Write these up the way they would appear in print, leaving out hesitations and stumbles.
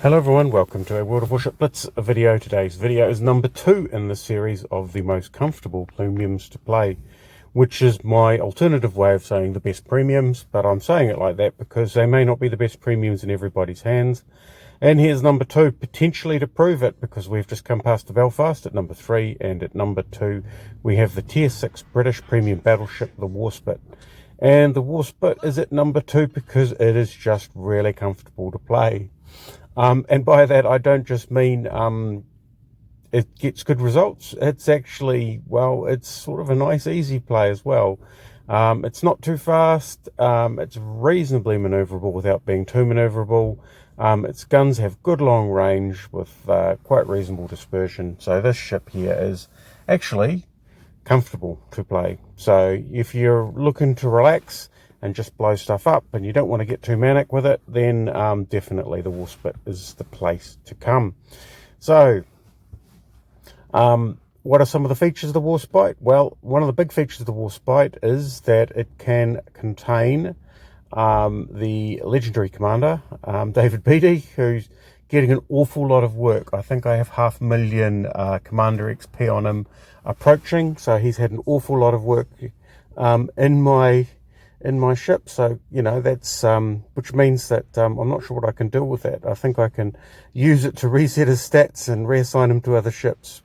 Hello everyone, welcome to a World of Warship Blitz video. Today's video is number 2 in the series of the most comfortable premiums to play, which is my alternative way of saying the best premiums, but I'm saying it like that because they may not be the best premiums in everybody's hands. And here's number 2, potentially to prove it, because we've just come past the Belfast at number 3, and at number 2 we have the Tier 6 British premium battleship, the Warspite. And the Warspite is at number 2 because it is just really comfortable to play. And by that, I don't just mean it gets good results. It's actually, well, it's sort of a nice, easy play as well. It's not too fast. It's reasonably maneuverable without being too maneuverable. Its guns have good long range with quite reasonable dispersion. So this ship here is actually comfortable to play. So if you're looking to relax and just blow stuff up and you don't want to get too manic with it, then definitely the Warspite is the place to come. So what are some of the features of the Warspite? Well, one of the big features of the Warspite is that it can contain the legendary commander, David Beatty, who's getting an awful lot of work. I think I have 500,000 commander XP on him approaching, so he's had an awful lot of work in my ship. So, you know, that's which means that I'm not sure what I can do with that. I think I can use it to reset his stats and reassign him to other ships.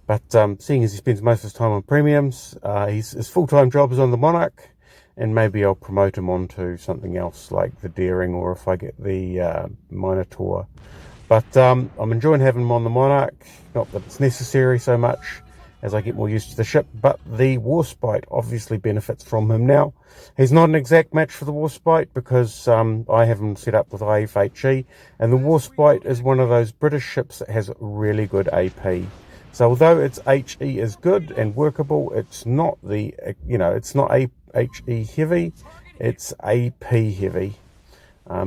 But seeing as he spends most of his time on premiums, his full-time job is on the Monarch, and maybe I'll promote him onto something else like the Daring, or if I get the Minotaur. But I'm enjoying having him on the Monarch. Not that it's necessary so much as I get more used to the ship, but the Warspite obviously benefits from him now. He's not an exact match for the Warspite because I have him set up with IFHE, and the Warspite is one of those British ships that has really good AP. So although its HE is good and workable, it's not the, you know, it's not HE heavy, it's AP heavy.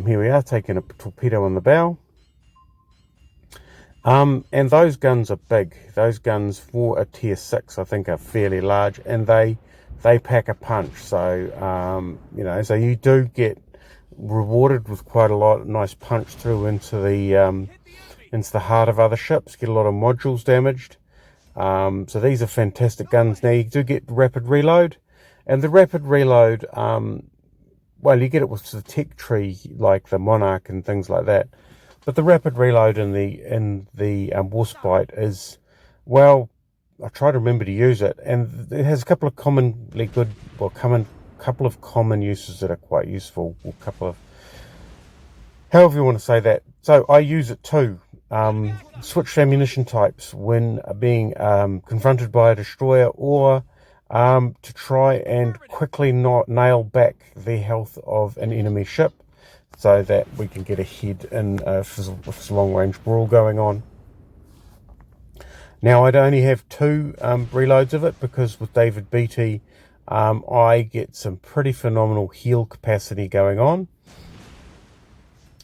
Here we are, taking a torpedo on the bow. And those guns are big. Those guns for a tier 6 I think are fairly large, and they pack a punch. So you know, so you do get rewarded with quite a lot of nice punch through into the heart of other ships. Get a lot of modules damaged. So these are fantastic guns. Now you do get rapid reload, and the rapid reload, well, you get it with the tech tree like the Monarch and things like that. But the rapid reload in the Warspite is, well, I try to remember to use it, and it has a couple of commonly good, well, couple of common uses that are quite useful, or couple of, however you want to say that. So I use it too. Switch ammunition types when being confronted by a destroyer, or to try and quickly not nail back the health of an enemy ship, so that we can get ahead in this long-range brawl going on. Now, I'd only have 2 reloads of it, because with David Beatty, I get some pretty phenomenal heal capacity going on.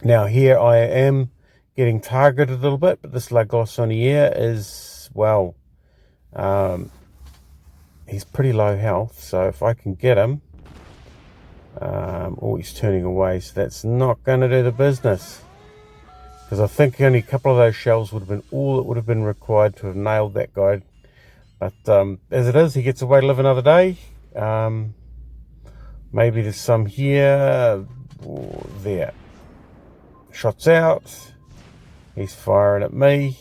Now, here I am getting targeted a little bit, but this La Glossonier is, well, he's pretty low health, so if I can get him, oh, he's turning away, so that's not going to do the business, because I think only a couple of those shells would have been all that would have been required to have nailed that guy. But as it is, he gets away to live another day. Maybe there's some here, or there. Shots out, he's firing at me.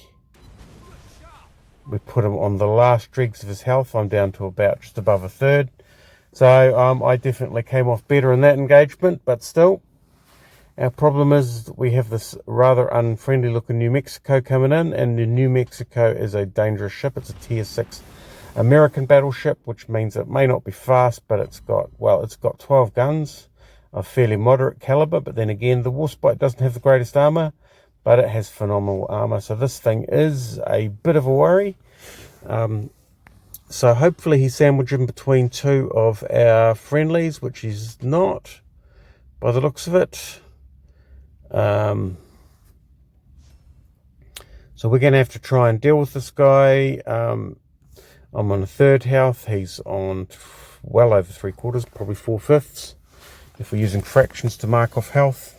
We put him on the last dregs of his health. I'm down to about just above a third. So I definitely came off better in that engagement, but still, our problem is we have this rather unfriendly looking New Mexico coming in, and the New Mexico is a dangerous ship. It's a tier 6 American battleship, which means it may not be fast, but it's got 12 guns of fairly moderate caliber. But then again, the Warspite doesn't have the greatest armor, but it has phenomenal armor. So this thing is a bit of a worry. So hopefully he's sandwiched in between 2 of our friendlies, which he's not, by the looks of it. So we're going to have to try and deal with this guy. I'm on a 3rd health. He's on well over 3/4, probably 4/5, if we're using fractions to mark off health.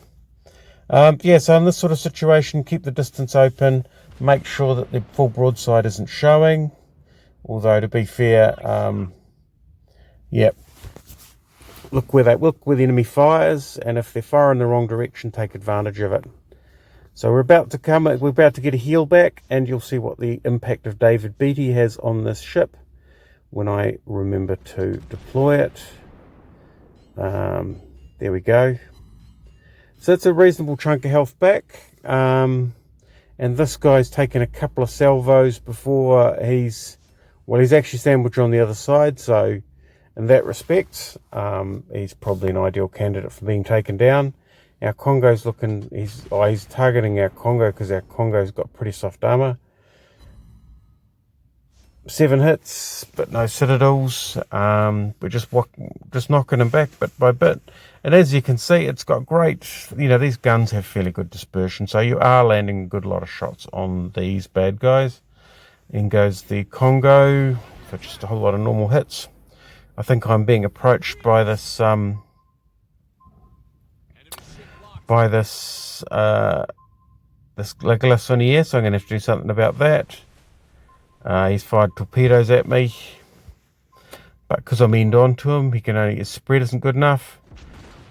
Yeah, so in this sort of situation, keep the distance open, make sure that the full broadside isn't showing, although to be fair, yep, look where the enemy fires, and if they're firing in the wrong direction, take advantage of it. So we're about to get a heel back, and you'll see what the impact of David Beatty has on this ship when I remember to deploy it. There we go. So it's a reasonable chunk of health back. And this guy's taken a couple of salvos before he's actually sandwiched on the other side. So in that respect, he's probably an ideal candidate for being taken down. Our Congo's looking, he's targeting our Congo because our Congo's got pretty soft armor. 7 hits, but no citadels. We're just knocking them back bit by bit. And as you can see, it's got great, these guns have fairly good dispersion, so you are landing a good lot of shots on these bad guys. In goes the Congo for just a whole lot of normal hits. I think I'm being approached by this this Glissonier, so I'm going to have to do something about that. He's fired torpedoes at me, but because I'm end on to him, his spread isn't good enough.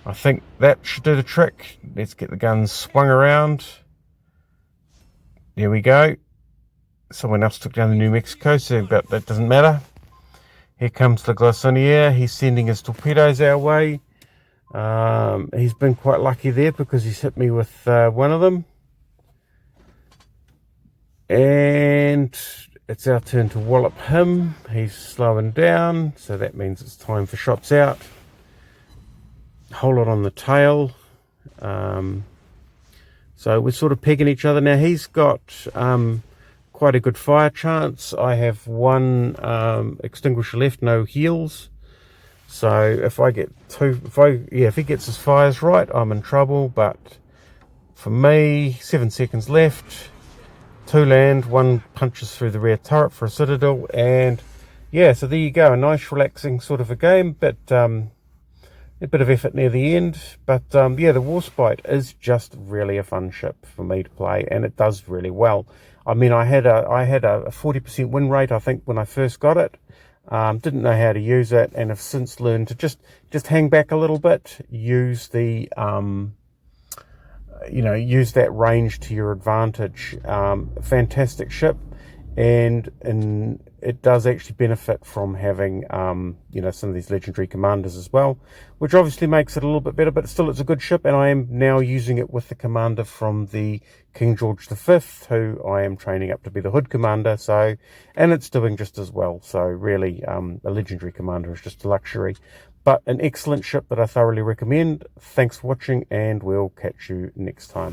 I think that should do the trick. Let's get the guns swung around. There we go. Someone else took down the New Mexico, but that doesn't matter. Here comes the Glissonier. He's sending his torpedoes our way. He's been quite lucky there because he's hit me with one of them. And it's our turn to wallop him. He's slowing down, so that means it's time for shots out. Whole lot on the tail. So we're sort of pegging each other. Now he's got quite a good fire chance. I have one extinguisher left, no heals. So if I get if he gets his fires right, I'm in trouble. But for me, 7 seconds left. 2 land, 1 punches through the rear turret for a citadel, and yeah, so there you go. A nice relaxing sort of a game, but a bit of effort near the end. But yeah, the Warspite is just really a fun ship for me to play, and it does really well. I mean, I had a 40% win rate, I think, when I first got it. Didn't know how to use it, and have since learned to just hang back a little bit, use the use that range to your advantage. Fantastic ship, and it does actually benefit from having some of these legendary commanders as well, which obviously makes it a little bit better, but still it's a good ship. And I am now using it with the commander from the King George V, who I am training up to be the Hood commander, and it's doing just as well. So really, a legendary commander is just a luxury, but an excellent ship that I thoroughly recommend. Thanks for watching, and we'll catch you next time.